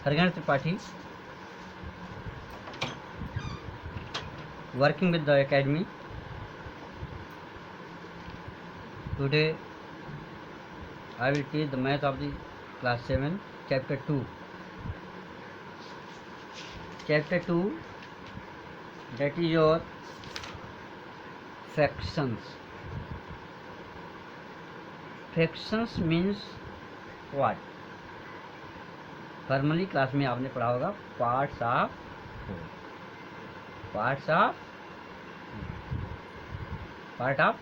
हरिगण Tripathi, working with the academy. Today I will teach the math of the class 7, chapter 2. Chapter 2, that is your fractions. Fractions means what? Formally class में आपने पढ़ा होगा parts of four, part of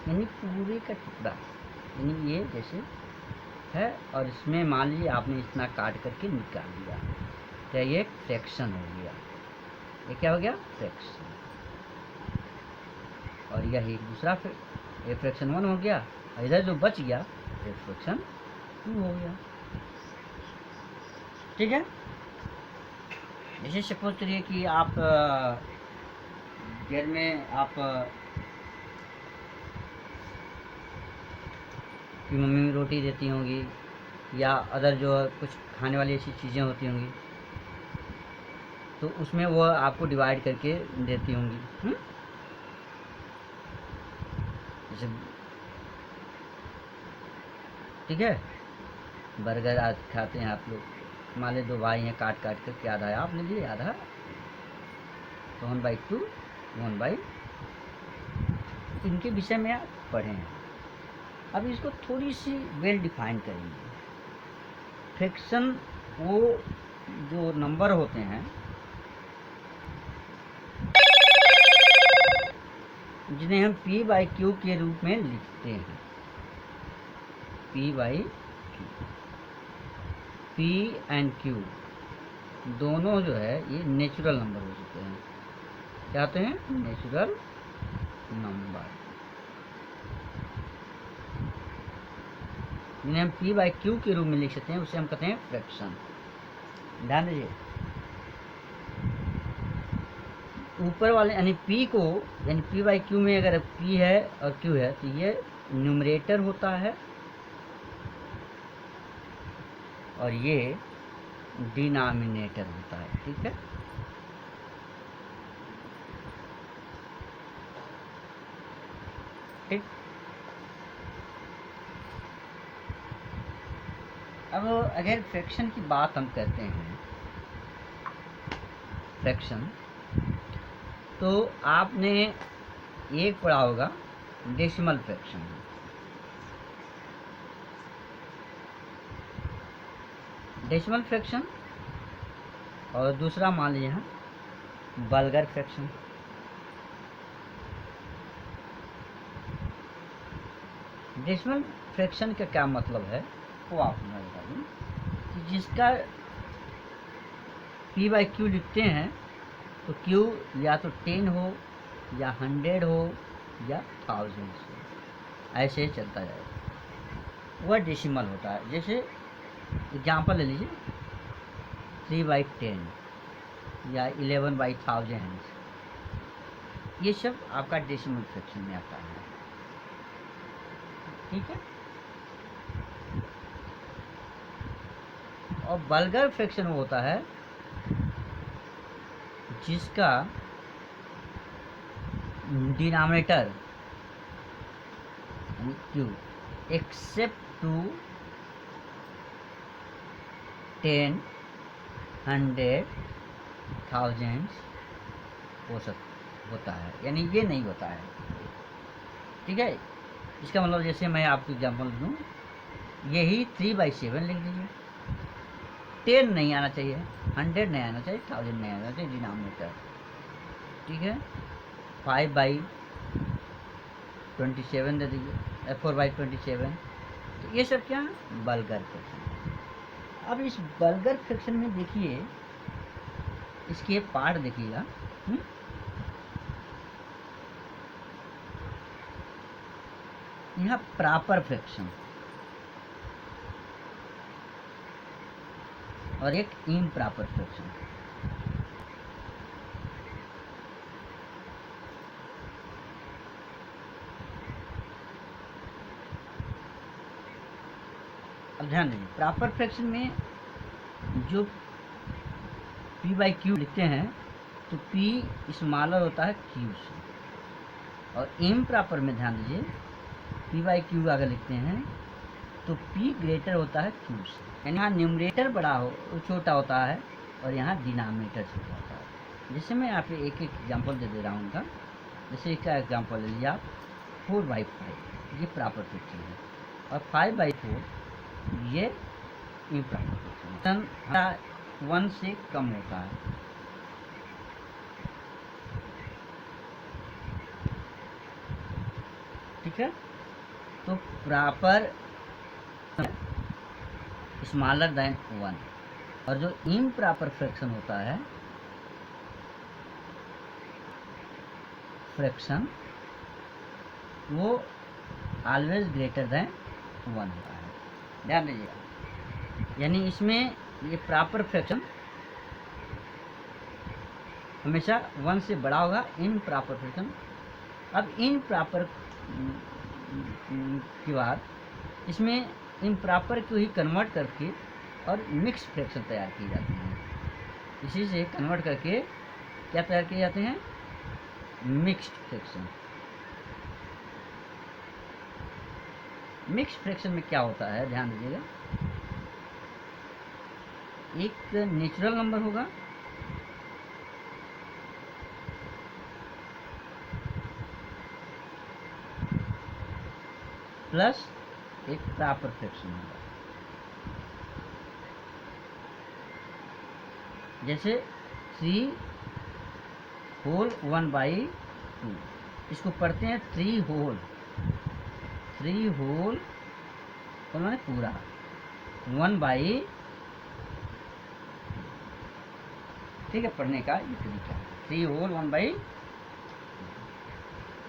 यानी पूरे का टुकड़ा, यानी ये जैसे है और इसमें मान लीजिए आपने इतना काट करके निकाल दिया, तो ये फ्रैक्शन हो गया। ये क्या हो गया? फ्रैक्शन। और यह एक दूसरा ये फ्रैक्शन 1 हो गया, और इधर जो बच गया ये फ्रैक्शन 2 हो गया। ठीक है। जैसे सपोज करिए कि आप घर में आप की मम्मी रोटी देती होंगी या अदर जो कुछ खाने वाली ऐसी चीज़ें होती होंगी, तो उसमें वो आपको डिवाइड करके देती होंगी। जैसे ठीक है, बर्गर आज खाते हैं आप लोग, मान ली 2 भाई हैं, काट करके आधा आप ले लिए, आधा तो 1/2 1/, इनके विषय में आप पढ़े हैं। अब इसको थोड़ी सी वेल डिफाइन करेंगे। फ्रैक्शन वो जो नंबर होते हैं जिन्हें हम p/q के रूप में लिखते हैं। p/q, p एंड q दोनों जो है ये नेचुरल नंबर हो सकते हैं। क्या होते हैं? नेचुरल नंबर, जिन्हें हम p/q के रूप में लिख सकते हैं, उसे हम कहते हैं फ्रैक्शन। ध्यान दीजिए, ऊपर वाले यानी p को, यानी p/q में अगर p है और q है तो ये न्यूमरेटर होता है और ये डिनोमिनेटर होता है। ठीक है। ठीक। अब अगर फ्रैक्शन की बात हम करते हैं, फ्रैक्शन, तो आपने एक पढ़ा होगा डेसिमल फ्रैक्शन। डेसिमल फ्रैक्शन और दूसरा मान लीजिए यहाँ वल्गर फ्रैक्शन। डेसिमल फ्रैक्शन का क्या मतलब है वो आप मैं बता दूँ कि जिसका p/q लिखते हैं तो q या तो 10 हो या 100 हो या 1000 हो, ऐसे ही चलता जाएगा, वह डेसिमल होता है। जैसे एग्जाम्पल ले लीजिए 3/10 या 11/1000, ये सब आपका डेसिमल फ्रैक्शन में आता है। ठीक है। और वल्गर फ्रैक्शन वो होता है जिसका डिनोमिनेटर q एक्सेप्ट टू 10, 100, 1000 होता है, यानी ये नहीं होता है। ठीक है। इसका मतलब जैसे मैं आपको एग्जांपल दूँ, यही 3/7 लिख दीजिए, 10 नहीं आना चाहिए, 100 नहीं आना चाहिए, 1000 नहीं आना चाहिए डिनोमिनेटर। ठीक है। 5/27 दे दीजिए, 4/27। तो ये सब क्या वल्गर फ्रैक्शन। अब इस वल्गर फ्रैक्शन में देखिए, इसके पार्ट देखिएगा। यहाँ प्रॉपर फ्रैक्शन और एक इम्प्रॉपर फ्रैक्शन। अब ध्यान दीजिए, प्रॉपर फ्रैक्शन में जो पी बाई क्यू लिखते हैं तो पी स्मॉलर होता है क्यू से, और इम प्रॉपर में ध्यान दीजिए पी बाई क्यू अगर लिखते हैं तो पी ग्रेटर होता है क्यू से, यानी यहाँ न्यूमरेटर बड़ा हो छोटा होता है और यहाँ डिनोमिनेटर छोटा होता है। जैसे मैं यहाँ पे एक एक एग्जाम्पल दे रहा हूँ उनका। जैसे इसका एग्जाम्पल ले लीजिए आप 4/5 ये प्रॉपर फ्रैक्शन है, और 5/4 ये इम्प्रॉपर फ्रैक्शन है, 1 से कम होता है। ठीक है, तो प्रॉपर स्मॉलर देन 1, और जो इम्प्रॉपर फ्रैक्शन होता है फ्रैक्शन वो ऑलवेज ग्रेटर देन 1 होता है, ध्यान दीजिएगा। यानी इसमें ये प्रॉपर फ्रैक्शन हमेशा 1 से बड़ा होगा, इम्प्रॉपर फ्रैक्शन। अब इम्प्रॉपर के बाद इसमें इम्प्रॉपर को ही कन्वर्ट करके और मिक्स फ्रैक्शन तैयार की जाती हैं। इसी से कन्वर्ट करके क्या तैयार किए जाते हैं, मिक्स्ड फ्रैक्शन। मिक्स्ड फ्रैक्शन में क्या होता है ध्यान दीजिएगा, एक नेचुरल नंबर होगा प्लस एक प्रॉपर फ्रैक्शन होगा। जैसे 3 होल 1/2, इसको पढ़ते हैं 3 होल तो मैंने पूरा 1/, ठीक है, पढ़ने का ये तरीका 3 होल 1/।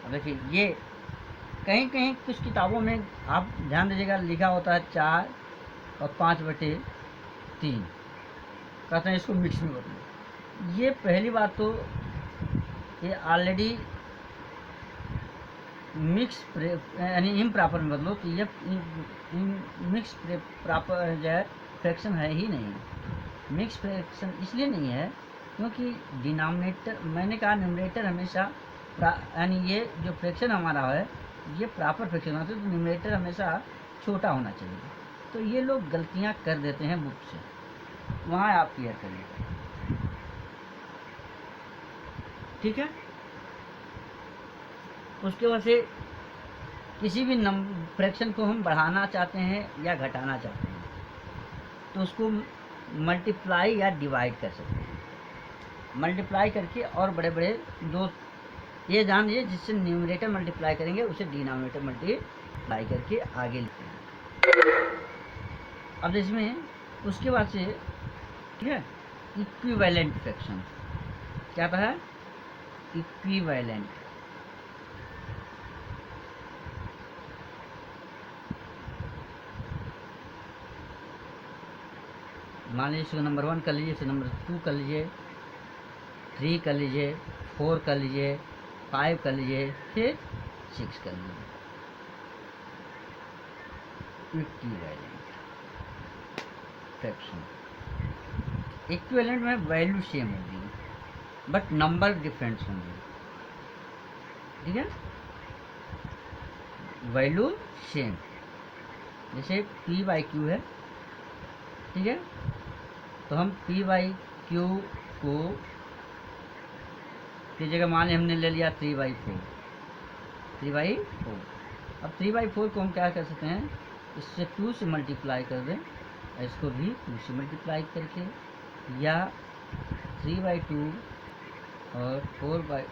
अब देखिए ये कहीं कहीं कुछ किताबों में आप ध्यान दीजिएगा लिखा होता है 4 और 5/3, कहते हैं इसको मिक्स में बदलो। ये पहली बात तो ये ऑलरेडी मिक्स यानी इम्प्रॉपर में बदलो, तो ये मिक्स प्रॉपर जो है फ्रैक्शन है ही नहीं। मिक्स फ्रैक्शन इसलिए नहीं है क्योंकि डिनोमिनेटर, मैंने कहा न्यूमरेटर हमेशा यानी ये जो फ्रैक्शन हमारा है ये प्रॉपर फ्रैक्शन होता है, तो न्यूमरेटर हमेशा छोटा होना चाहिए। तो ये लोग गलतियां कर देते हैं बुक से, वहाँ आप क्लियर करिए। ठीक है, उसके बाद से किसी भी फ्रैक्शन को हम बढ़ाना चाहते हैं या घटाना चाहते हैं तो उसको मल्टीप्लाई या डिवाइड कर सकते हैं। मल्टीप्लाई करके और बड़े बड़े दो, ये जान लीजिए जिससे न्यूमरेटर मल्टीप्लाई करेंगे उसे डिनोमिनेटर मल्टीप्लाई करके आगे लिखते हैं। अब इसमें उसके बाद से ठीक है इक्विवेलेंट फ्रैक्शन क्या था, इक्विवेलेंट। मान लीजिए इसको नंबर 1 कर लीजिए, इसे नंबर 2 कर लीजिए, 3 कर लीजिए, 4 कर लीजिए, 5 कर लीजिए, फिर 6 कर लीजिए। इक्विवेलेंट फ्रैक्शन, इक्विवेलेंट में वैल्यू सेम होगी बट नंबर डिफरेंस होंगे। ठीक है, वैल्यू सेम, जैसे p/q है, ठीक है, तो हम p/q को की जगह मान हमने ले लिया 3/4। अब 3/4 को हम क्या कर सकते हैं, इससे 2 से मल्टीप्लाई कर दें, इसको भी 2 से मल्टीप्लाई करके, या 3/2 और 4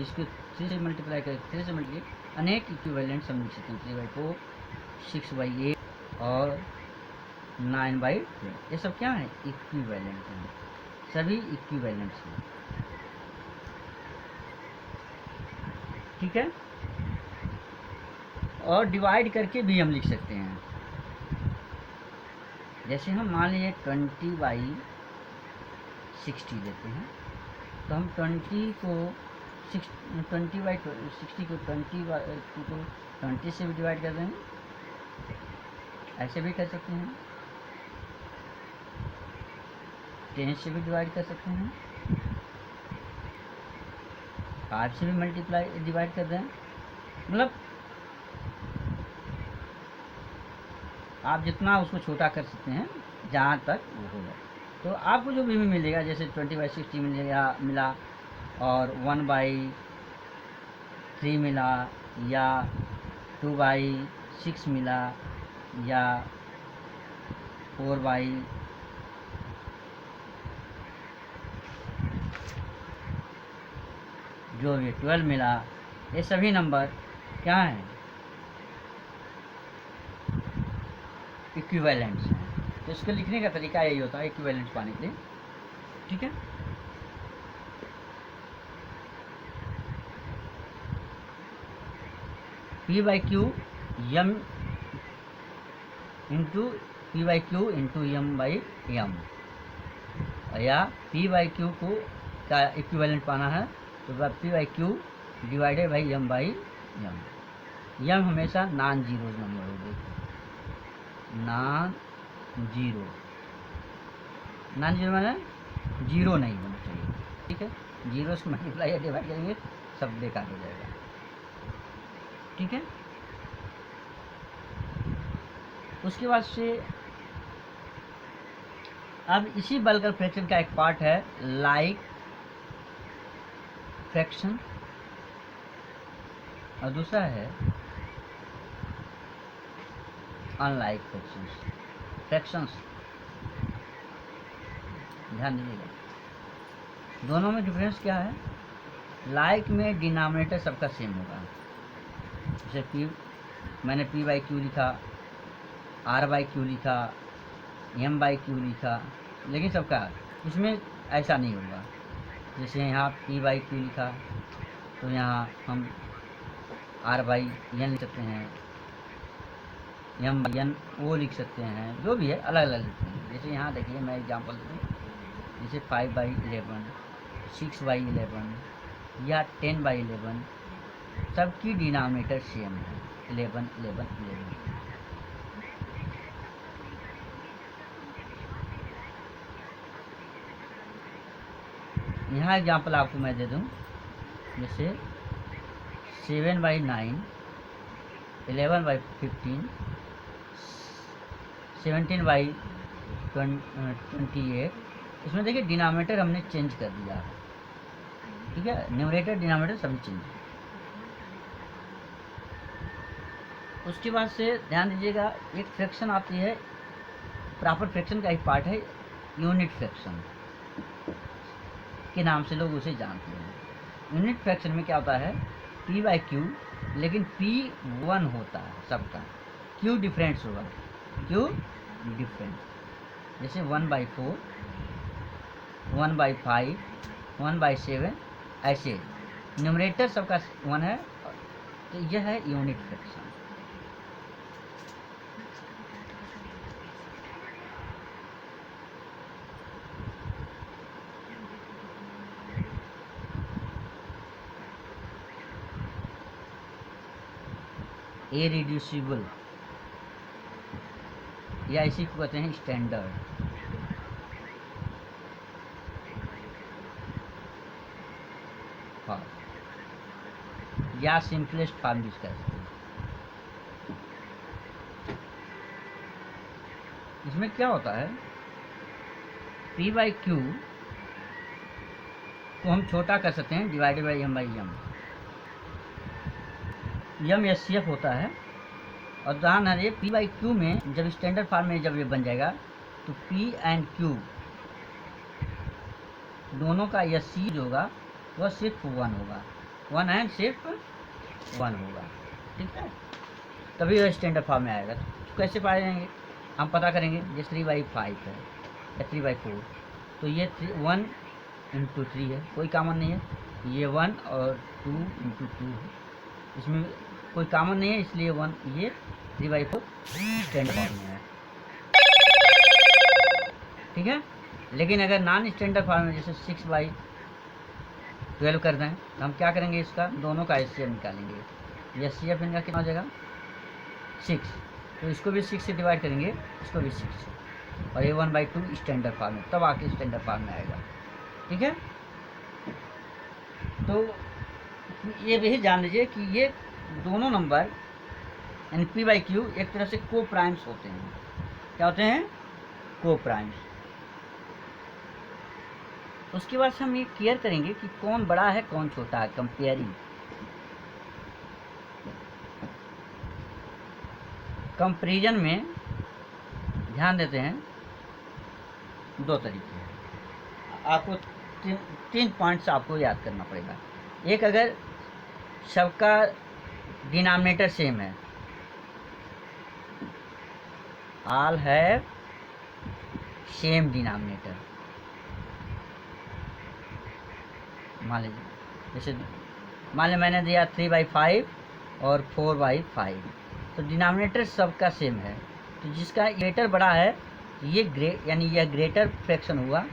इसको 3 से मल्टीप्लाई करके 3 से मल्टीप्लाई अनेक इक्विवेलेंट्स हम लिख सकते हैं। 3/4, 6/8 और 9/12, ये सब क्या है, इक्विवेलेंट हैं, सभी इक्विवेलेंट्स हैं। ठीक है, और डिवाइड करके भी हम लिख सकते हैं। जैसे हम मान लीजिए 20/60 देते हैं, तो हम 20/60 को 20 से भी डिवाइड कर देंगे, ऐसे भी कर सकते हैं। 10 से भी डिवाइड कर सकते हैं, 5 से भी मल्टीप्लाई डिवाइड कर दें, मतलब आप जितना उसको छोटा कर सकते हैं जहाँ तक वो हो जाए। तो आपको जो भी मिलेगा, जैसे 20/60 मिला और 1/3 मिला, या 2/6 मिला, या 4 जो भी 12 मिला, ये सभी नंबर क्या हैं, इक्विवेलेंट्स हैं। तो इसको लिखने का तरीका यही होता है इक्विवेलेंट्स पाने के लिए, ठीक है। P/Q m into P/Q into m/m, या P/Q को का इक्विवेलेंट पाना है तो P/Q divided by m/m। m हमेशा नॉन जीरो नंबर होगी, नॉन जीरो मैंने जीरो नहीं होना चाहिए, ठीक है। जीरो से मल्टीप्लाई या डिवाइड करेंगे सब बेकार हो जाएगा, ठीक है। उसके बाद से अब इसी बल्कर फ्रैक्शन का एक पार्ट है लाइक फ्रैक्शन, और दूसरा है अनलाइक फ्रैक्शंस। ध्यान दीजिएगा, दोनों में डिफरेंस क्या है। लाइक में डिनोमिनेटर सबका सेम होगा, जैसे P मैंने P/Q लिखा, R/Q लिखा, M/Q लिखा, लेकिन सबका इसमें ऐसा नहीं होगा। जैसे यहाँ P/Q लिखा तो यहाँ हम R/N लिख सकते हैं, M/N वो लिख सकते हैं, जो भी है अलग अलग लिखते हैं। जैसे यहाँ देखिए मैं एग्जांपल दूँ, जैसे 5/11, 6/11 या 10/11, सबकी डिनोमिनेटर सेम है 11 11 11। यहाँ एग्जांपल आपको मैं दे दूँ, जैसे 7/9, 11/15, 17/28। इसमें देखिए डिनोमिनेटर हमने चेंज कर दिया है, ठीक है। न्यूमरेटर डिनोमिनेटर सभी चेंज। उसके बाद से ध्यान दीजिएगा, एक फ्रैक्शन आती है, प्रॉपर फ्रैक्शन का एक पार्ट है यूनिट फ्रैक्शन के नाम से लोग उसे जानते हैं। यूनिट फ्रैक्शन में क्या होता है, P/Q, लेकिन P 1 होता है सबका, Q डिफरेंस होगा, Q डिफरेंस। जैसे 1/4, 1/5, 1/7, ऐसे न्यूमरेटर सबका 1 है, तो यह है यूनिट फ्रैक्शन। इरेड्यूसिबल, या इसी को कहते हैं स्टैंडर्ड। या सिंपलेस्ट फॉर्म यूज कर सकते हैं। इसमें क्या होता है, P/Q को हम छोटा कर सकते हैं divided by m/m। m SCF होता है, और उदाहरण है ये P/Q में जब स्टैंडर्ड फॉर्म में जब ये बन जाएगा तो P एंड Q दोनों का SC जो होगा वह सिर्फ 1 होगा, 1 एंड सिर्फ 1 होगा, ठीक है। तभी वह स्टैंडर्ड फॉर्म में आएगा। तो कैसे पाए जाएंगे, हम पता करेंगे। ये 3/5 है या 3/4, तो ये 1 इंटू 3 है, कोई कॉमन नहीं है। ये 1 और 2 इंटू 2 है, इसमें कोई कॉमन नहीं है, इसलिए 1, ये 3/4 स्टैंडर्ड फॉर्म में है, ठीक है। लेकिन अगर नॉन स्टैंडर्ड फॉर्म में जैसे 6/12 कर दें तो हम क्या करेंगे, इसका दोनों का SCF निकालेंगे। SCF इनका कितना हो जाएगा, 6, तो इसको भी 6 से डिवाइड करेंगे, इसको भी 6 से, और A1/2 स्टैंडर्ड फॉर्म में, तब आके स्टैंडर्ड फॉर्म में आएगा। ठीक है, तो ये भी जान लीजिए कि ये दोनों नंबर यानी P/Q एक तरह से को प्राइम्स होते हैं। क्या होते हैं? को प्राइम्स। उसके बाद से हम ये क्लियर करेंगे कि कौन बड़ा है कौन छोटा है, कंपेयरिंग। कंपेरिजन में ध्यान देते हैं दो तरीके हैं। आपको तीन पॉइंट्स आपको याद करना पड़ेगा। एक, अगर सबका डिनोमिनेटर सेम है, ऑल हैव सेम डिनोमिनेटर। मान लीजिए जैसे मान लीजिए मैंने दिया 3/5 और 4/5, तो डिनोमिनेटर सबका सेम है, तो जिसका ग्रेटर बड़ा है ये यानी यह ग्रेटर फ्रैक्शन हुआ,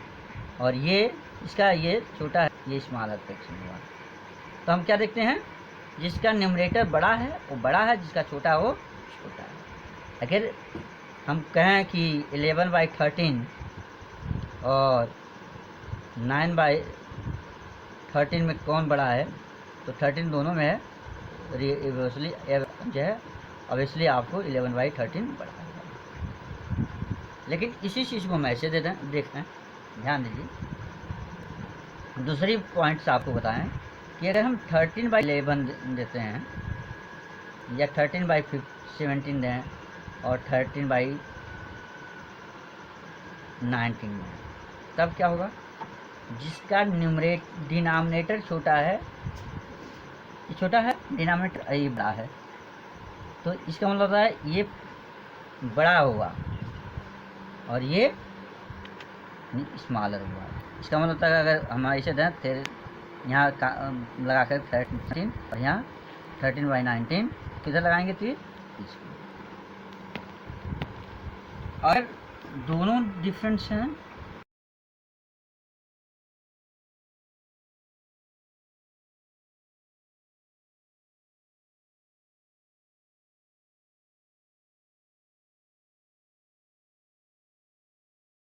और ये इसका ये छोटा है, ये स्मॉलर फ्रैक्शन हुआ। तो हम क्या देखते हैं, जिसका न्यूमरेटर बड़ा है वो बड़ा है, जिसका छोटा है वो छोटा है। अगर हम कहें कि 11/13 और 9/13 में कौन बड़ा है, तो 13 दोनों में है, ऑब्वियसली जो है ऑब्वियसली आपको 11/13 बड़ा है। लेकिन इसी चीज़ को हम ऐसे देखते हैं, ध्यान दीजिए। दूसरी पॉइंट्स आपको बताएं कि अगर हम 13/11 देते हैं या 13/17 दें और 13/19 दें, तब क्या होगा, जिसका डिनोमिनेटर छोटा है, ये छोटा है, डिनोमिनेटर ये बड़ा है, तो इसका मतलब होता है ये बड़ा हुआ और ये स्मॉलर हुआ। इसका मतलब होता है अगर हम इसे दें फिर यहाँ लगा कर 13 और यहाँ 13/19 किधर लगाएंगे, तो और दोनों डिफरेंस हैं